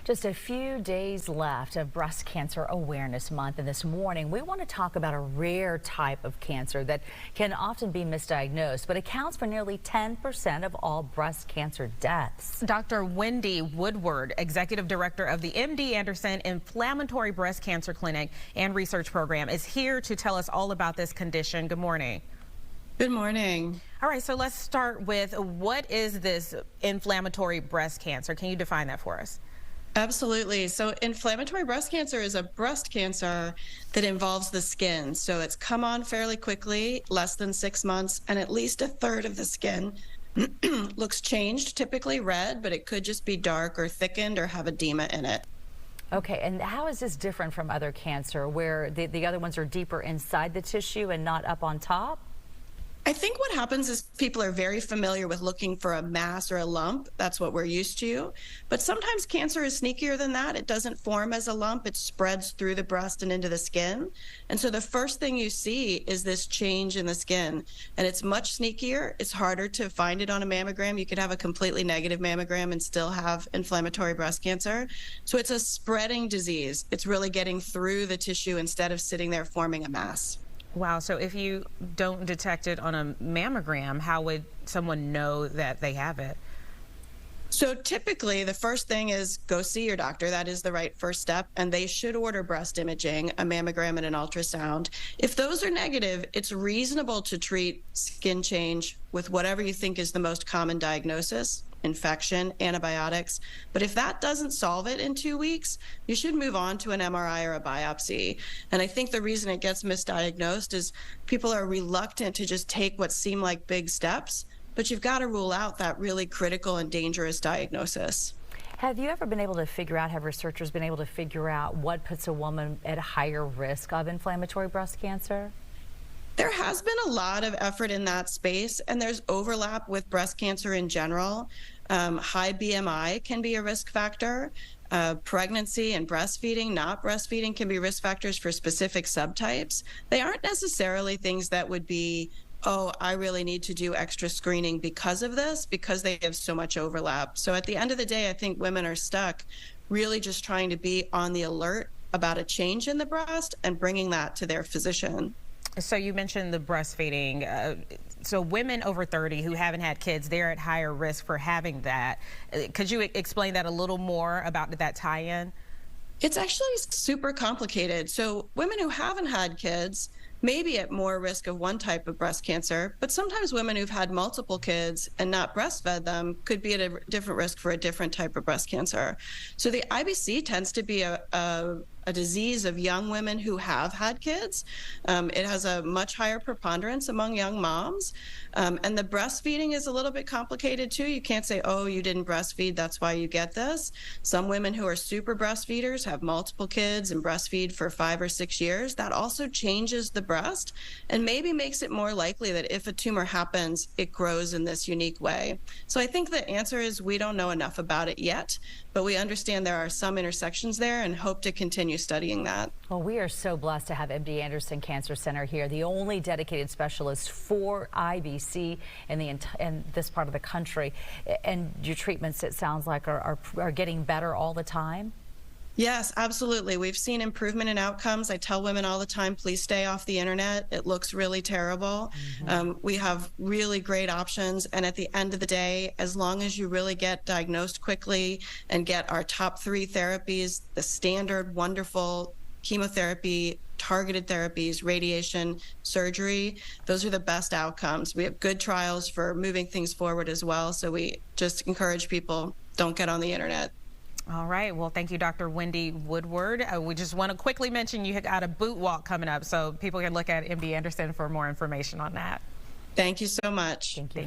Just a few days left of Breast Cancer Awareness Month, and this morning we want to talk about a rare type of cancer that can often be misdiagnosed, but accounts for nearly 10% of all breast cancer deaths. Dr. Wendy Woodward, Executive Director of the MD Anderson Inflammatory Breast Cancer Clinic and Research Program, is here to tell us all about this condition. Good morning. Good morning. All right, so let's start with, what is this inflammatory breast cancer? Can you define that for us? Absolutely. So inflammatory breast cancer is a breast cancer that involves the skin. So it's come on fairly quickly, less than 6 months, and at least a third of the skin looks changed, typically red, but it could just be dark or thickened or have edema in it. Okay, and how is this different from other cancer where the other ones are deeper inside the tissue and not up on top? I think what happens is people are very familiar with looking for a mass or a lump. That's what we're used to. But sometimes cancer is sneakier than that. It doesn't form as a lump. It spreads through the breast and into the skin. And so the first thing you see is this change in the skin. And it's much sneakier. It's harder to find it on a mammogram. You could have a completely negative mammogram and still have inflammatory breast cancer. So it's a spreading disease. It's really getting through the tissue instead of sitting there forming a mass. Wow, so if you don't detect it on a mammogram, how would someone know that they have it? So typically, the first thing is go see your doctor. That is the right first step, and they should order breast imaging, a mammogram and an ultrasound. If those are negative, it's reasonable to treat skin change with whatever you think is the most common diagnosis: infection, antibiotics. But if that doesn't solve it in 2 weeks, you should move on to an MRI or a biopsy. And I think the reason it gets misdiagnosed is people are reluctant to just take what seem like big steps, but you've got to rule out that really critical and dangerous diagnosis. Have you ever been able to figure out, have researchers been able to figure out what puts a woman at higher risk of inflammatory breast cancer? There has been a lot of effort in that space, and there's overlap with breast cancer in general. High BMI can be a risk factor. Pregnancy and breastfeeding, not breastfeeding, can be risk factors for specific subtypes. They aren't necessarily things that would be, oh, I really need to do extra screening because of this, because they have so much overlap. So at the end of the day, I think women are stuck really just trying to be on the alert about a change in the breast and bringing that to their physician. So you mentioned the breastfeeding. So women over 30 who haven't had kids, they're at higher risk for having that. Could you explain that a little more about that tie-in? It's actually super complicated. So women who haven't had kids may be at more risk of one type of breast cancer, but sometimes women who've had multiple kids and not breastfed them could be at a different risk for a different type of breast cancer. So the IBC tends to be a disease of young women who have had kids. It has a much higher preponderance among young moms. And the breastfeeding is a little bit complicated too. You can't say, oh, you didn't breastfeed, that's why you get this. Some women who are super breastfeeders have multiple kids and breastfeed for 5 or 6 years. That also changes the breast and maybe makes it more likely that if a tumor happens, it grows in this unique way. So I think the answer is we don't know enough about it yet, but we understand there are some intersections there and hope to continue studying that. Well, we are so blessed to have MD Anderson Cancer Center here, the only dedicated specialist for IBC in this part of the country. And your treatments, it sounds like, are getting better all the time? Yes, absolutely. We've seen improvement in outcomes. I tell women all the time, please stay off the internet. It looks really terrible. We have really great options. And at the end of the day, as long as you really get diagnosed quickly and get our top 3 therapies, the standard, wonderful chemotherapy, targeted therapies, radiation, surgery, those are the best outcomes. We have good trials for moving things forward as well. So we just encourage people, don't get on the internet. All right. Well, thank you, Dr. Wendy Woodward. We just want to quickly mention you got a boot walk coming up, so people can look at MD Anderson for more information on that. Thank you so much. Thank you.